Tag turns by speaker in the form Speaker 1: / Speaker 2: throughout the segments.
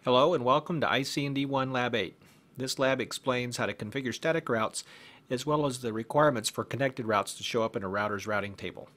Speaker 1: Hello and welcome to IC&D1 Lab 8. This lab explains how to configure static routes as well as the requirements for connected routes to show up in a router's routing table.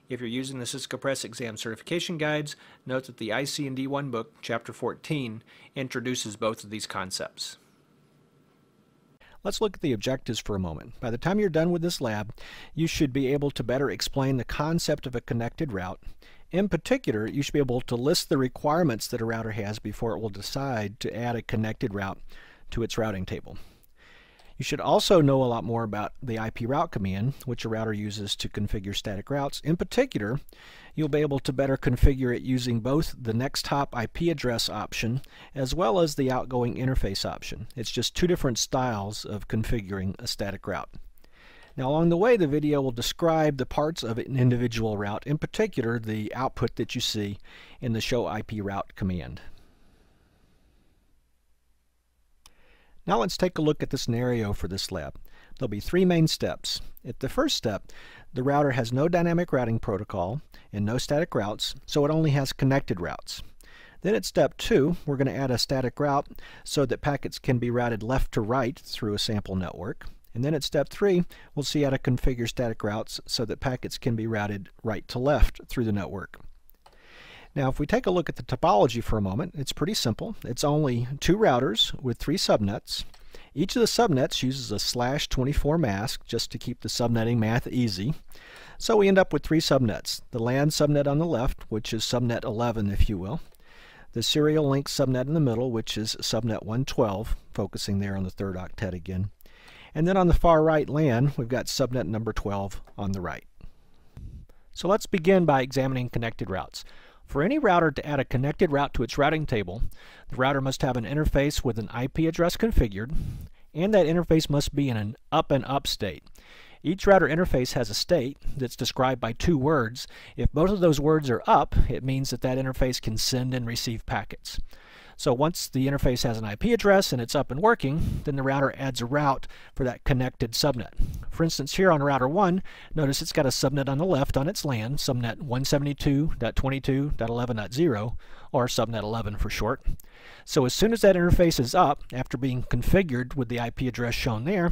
Speaker 1: If you're using the Cisco Press exam certification guides, note that the IC&D1 book, Chapter 14, introduces both of these concepts. Let's look at the objectives for a moment. By the time you're done with this lab, you should be able to better explain the concept of a connected route. In particular, you should be able to list the requirements that a router has before it will decide to add a connected route to its routing table. You should also know a lot more about the IP route command, which a router uses to configure static routes. In particular, you'll be able to better configure it using both the next hop IP address option as well as the outgoing interface option. It's just two different styles of configuring a static route. Now along the way, the video will describe the parts of an individual route, in particular the output that you see in the show IP route command. Now let's take a look at the scenario for this lab. There'll be three main steps. At the first step, the router has no dynamic routing protocol and no static routes, so it only has connected routes. Then at step 2, we're going to add a static route so that packets can be routed left to right through a sample network. And then at step 3, we'll see how to configure static routes so that packets can be routed right to left through the network. Now if we take a look at the topology for a moment, it's pretty simple. It's only two routers with three subnets. Each of the subnets uses a /24 mask just to keep the subnetting math easy. So we end up with three subnets. The LAN subnet on the left, which is subnet 11 if you will. The serial link subnet in the middle, which is subnet 112, focusing there on the third octet again. And then on the far right LAN, we've got subnet number 12 on the right. So let's begin by examining connected routes. For any router to add a connected route to its routing table, the router must have an interface with an IP address configured, and that interface must be in an up and up state. Each router interface has a state that's described by two words. If both of those words are up, it means that that interface can send and receive packets. So once the interface has an IP address and it's up and working, then the router adds a route for that connected subnet. For instance, here on router 1, notice it's got a subnet on the left on its LAN, subnet 172.22.11.0, or subnet 11 for short. So as soon as that interface is up, after being configured with the IP address shown there,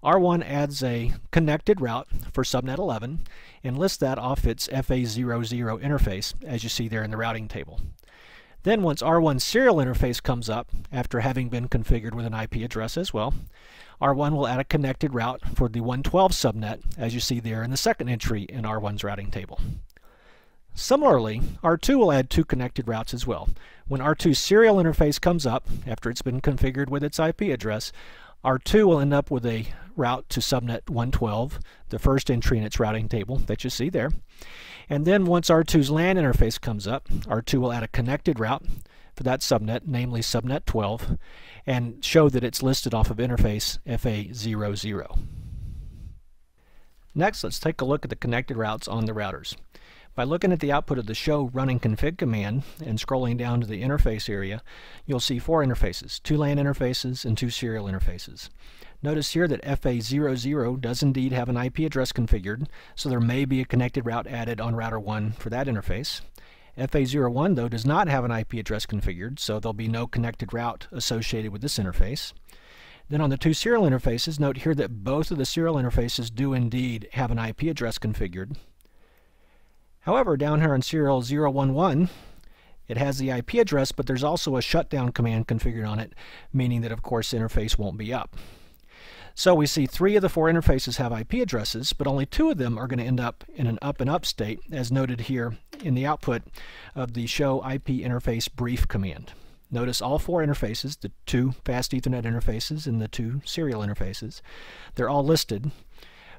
Speaker 1: R1 adds a connected route for subnet 11 and lists that off its FA00 interface, as you see there in the routing table. Then once R1's serial interface comes up, after having been configured with an IP address as well, R1 will add a connected route for the 112 subnet, as you see there in the second entry in R1's routing table. Similarly, R2 will add two connected routes as well. When R2's serial interface comes up, after it's been configured with its IP address, R2 will end up with a route to subnet 112, the first entry in its routing table that you see there. And then once R2's LAN interface comes up, R2 will add a connected route for that subnet, namely subnet 12, and show that it's listed off of interface FA00. Next, let's take a look at the connected routes on the routers. By looking at the output of the show running config command and scrolling down to the interface area, you'll see four interfaces, two LAN interfaces and two serial interfaces. Notice here that FA00 does indeed have an IP address configured, so there may be a connected route added on router 1 for that interface. FA01 though does not have an IP address configured, so there'll be no connected route associated with this interface. Then on the two serial interfaces, note here that both of the serial interfaces do indeed have an IP address configured. However, down here on serial 011, it has the IP address, but there's also a shutdown command configured on it, meaning that of course the interface won't be up. So we see three of the four interfaces have IP addresses, but only two of them are going to end up in an up and up state, as noted here in the output of the show IP interface brief command. Notice all four interfaces, the two fast Ethernet interfaces and the two serial interfaces, they're all listed.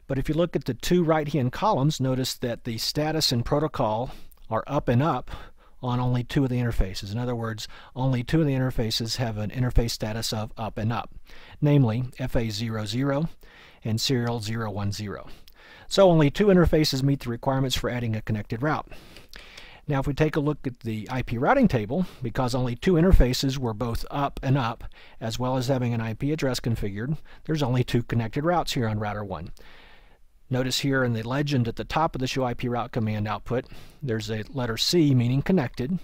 Speaker 1: But if you look at the two right-hand columns, notice that the status and protocol are up and up on only two of the interfaces. In other words, only two of the interfaces have an interface status of up and up, namely FA00 and serial 010. So only two interfaces meet the requirements for adding a connected route. Now if we take a look at the IP routing table, because only two interfaces were both up and up, as well as having an IP address configured, there's only two connected routes here on router 1. Notice here in the legend at the top of the show IP route command output, there's a letter C meaning connected,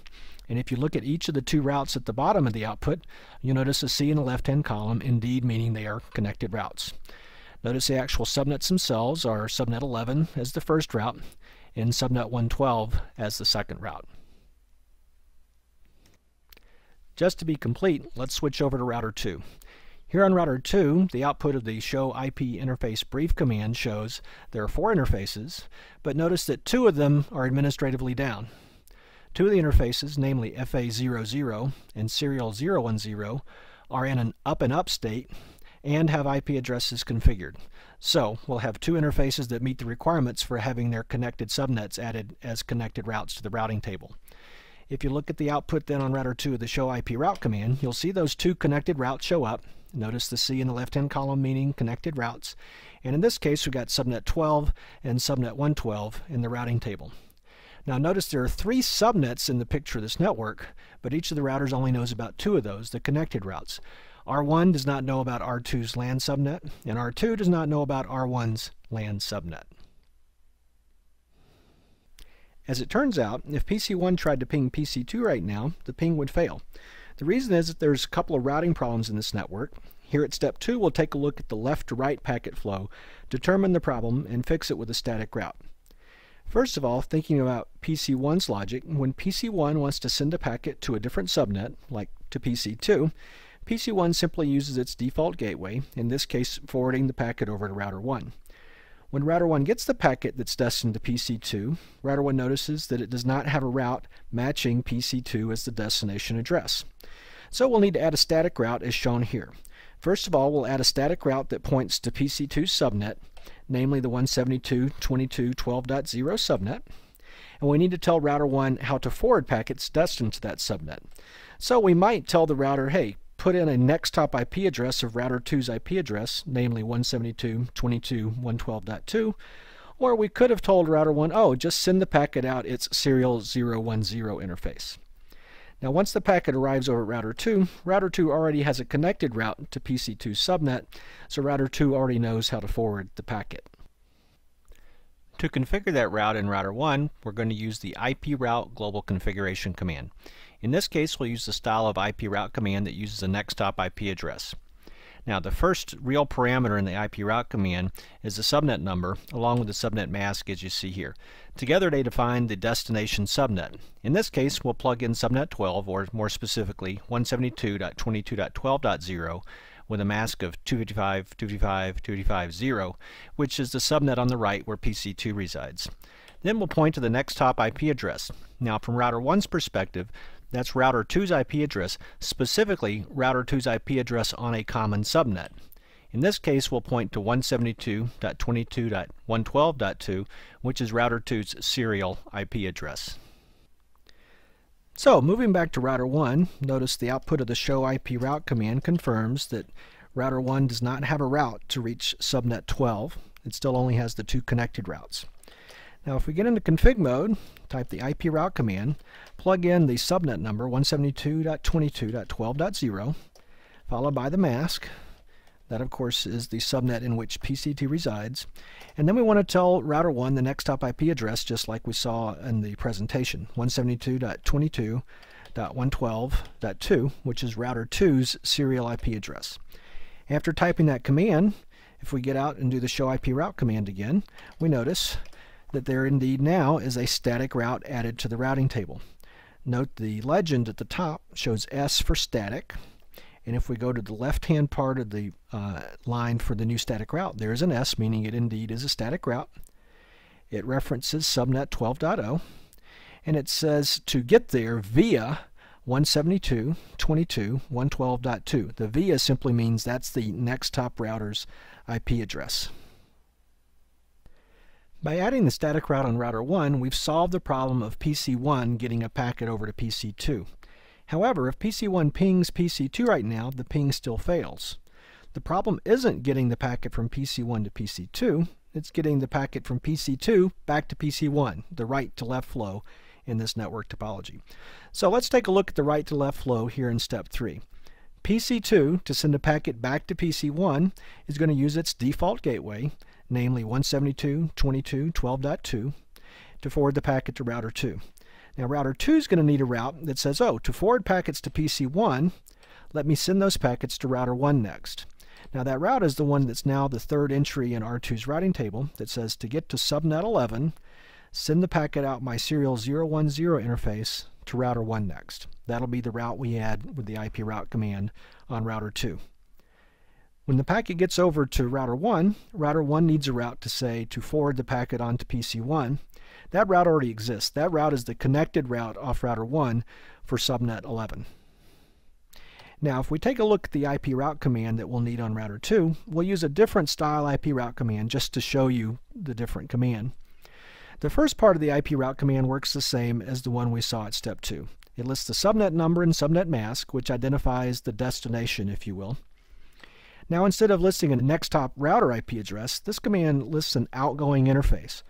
Speaker 1: And if you look at each of the two routes at the bottom of the output, you'll notice a C in the left-hand column, indeed meaning they are connected routes. Notice the actual subnets themselves are subnet 11 as the first route and subnet 112 as the second route. Just to be complete, let's switch over to router 2. Here on router 2, the output of the show IP interface brief command shows there are 4 interfaces, but notice that 2 of them are administratively down. 2 of the interfaces, namely FA00 and serial 010, are in an up and up state and have IP addresses configured. So we'll have 2 interfaces that meet the requirements for having their connected subnets added as connected routes to the routing table. If you look at the output then on router 2 of the show IP route command, you'll see those 2 connected routes show up. Notice the C in the left-hand column meaning connected routes. And in this case, we've got subnet 12 and subnet 112 in the routing table. Now notice there are 3 subnets in the picture of this network, but each of the routers only knows about 2 of those, the connected routes. R1 does not know about R2's LAN subnet, and R2 does not know about R1's LAN subnet. As it turns out, if PC1 tried to ping PC2 right now, the ping would fail. The reason is that there's a couple of routing problems in this network. Here at step 2, we'll take a look at the left to right packet flow, determine the problem, and fix it with a static route. First of all, thinking about PC1's logic, when PC1 wants to send a packet to a different subnet, like to PC2, PC1 simply uses its default gateway, in this case forwarding the packet over to router 1. When router 1 gets the packet that's destined to PC2, router 1 notices that it does not have a route matching PC2 as the destination address. So we'll need to add a static route as shown here. First of all, we'll add a static route that points to PC2's subnet, namely the 172.22.12.0 subnet, and we need to tell router 1 how to forward packets destined to that subnet. So we might tell the router, hey, put in a next hop IP address of router 2's IP address, namely 172.22.112.2, or we could have told router 1, oh, just send the packet out its serial 010 interface. Now once the packet arrives over router 2 already has a connected route to PC2's subnet, so router 2 already knows how to forward the packet. To configure that route in router 1, we're going to use the IP route global configuration command. In this case, we'll use the style of IP route command that uses a next hop IP address. Now the first real parameter in the IP route command is the subnet number along with the subnet mask as you see here. Together they define the destination subnet. In this case we'll plug in subnet 12, or more specifically 172.22.12.0 with a mask of 255.255.255.0, which is the subnet on the right where PC2 resides. Then we'll point to the next hop IP address. Now from router 1's perspective, that's router 2's IP address, specifically router 2's IP address on a common subnet. In this case, we'll point to 172.22.112.2, which is router 2's serial IP address. So, moving back to router 1, notice the output of the show IP route command confirms that router 1 does not have a route to reach subnet 12. It still only has the 2 connected routes. Now if we get into config mode, type the IP route command, plug in the subnet number 172.22.12.0, followed by the mask. That of course is the subnet in which PC2 resides. And then we want to tell router 1 the next hop IP address just like we saw in the presentation, 172.22.112.2, which is router 2's serial IP address. After typing that command, if we get out and do the show IP route command again, we notice that there indeed now is a static route added to the routing table. Note the legend at the top shows S for static, and if we go to the left-hand part of the line for the new static route, there is an S, meaning it indeed is a static route. It references subnet 12.0, and it says to get there via 172.22.112.2. The via simply means that's the next hop router's IP address. By adding the static route on router 1, we've solved the problem of PC1 getting a packet over to PC2. However, if PC1 pings PC2 right now, the ping still fails. The problem isn't getting the packet from PC1 to PC2, it's getting the packet from PC2 back to PC1, the right to left flow in this network topology. So let's take a look at the right to left flow here in step 3. PC2, to send a packet back to PC1, is going to use its default gateway, namely 172.22.12.2, to forward the packet to router 2. Now router 2 is going to need a route that says, oh, to forward packets to PC1, let me send those packets to router 1 next. Now that route is the one that's now the third entry in R2's routing table that says to get to subnet 11, send the packet out my serial 010 interface to router 1 next. That'll be the route we had with the IP route command on router 2. When the packet gets over to router 1 needs a route to say to forward the packet onto PC1. That route already exists. That route is the connected route off router 1 for subnet 11. Now if we take a look at the IP route command that we'll need on router 2, we'll use a different style IP route command just to show you the different command. The first part of the IP route command works the same as the one we saw at step 2. It lists the subnet number and subnet mask, which identifies the destination, if you will. Now instead of listing a next hop router IP address, this command lists an outgoing interface.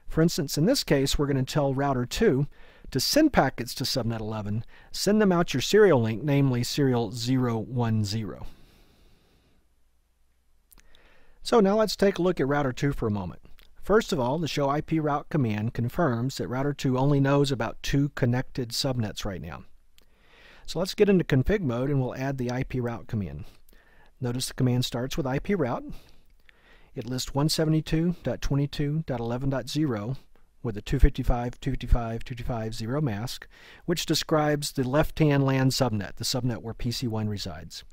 Speaker 1: For instance, in this case, we're going to tell router 2 to send packets to subnet 11, send them out your serial link, namely serial 010. So now let's take a look at router 2 for a moment. First of all, the show IP route command confirms that router 2 only knows about 2 connected subnets right now. So let's get into config mode and we'll add the IP route command. Notice the command starts with IP route. It lists 172.22.11.0 with a 255.255.255.0 mask, which describes the left-hand LAN subnet, the subnet where PC1 resides.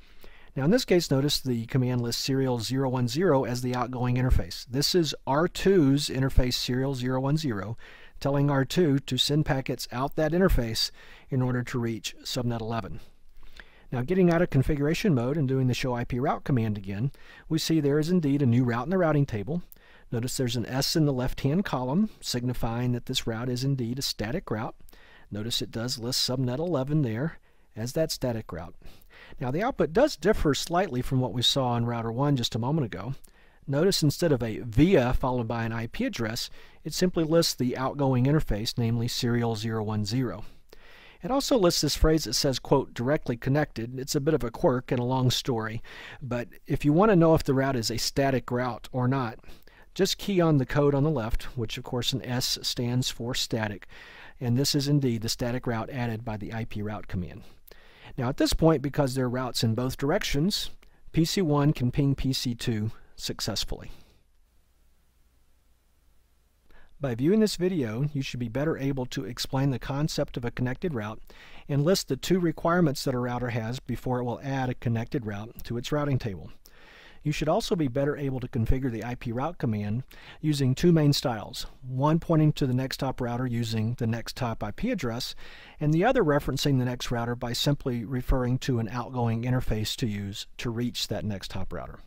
Speaker 1: Now in this case, notice the command lists serial 010 as the outgoing interface. This is R2's interface serial 010, telling R2 to send packets out that interface in order to reach subnet 11. Now getting out of configuration mode and doing the show IP route command again, we see there is indeed a new route in the routing table. Notice there's an S in the left-hand column, signifying that this route is indeed a static route. Notice it does list subnet 11 there as that static route. Now the output does differ slightly from what we saw on router 1 just a moment ago. Notice instead of a via followed by an IP address, it simply lists the outgoing interface, namely serial 010. It also lists this phrase that says, quote, directly connected. It's a bit of a quirk and a long story, but if you want to know if the route is a static route or not, just key on the code on the left, which of course an S stands for static, and this is indeed the static route added by the IP route command. Now at this point, because there are routes in both directions, PC1 can ping PC2 successfully. By viewing this video, you should be better able to explain the concept of a connected route and list the 2 requirements that a router has before it will add a connected route to its routing table. You should also be better able to configure the IP route command using 2 main styles, one pointing to the next hop router using the next hop IP address, and the other referencing the next router by simply referring to an outgoing interface to use to reach that next hop router.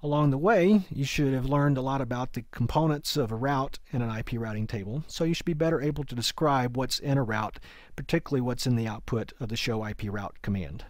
Speaker 1: Along the way, you should have learned a lot about the components of a route in an IP routing table, so you should be better able to describe what's in a route, particularly what's in the output of the show IP route command.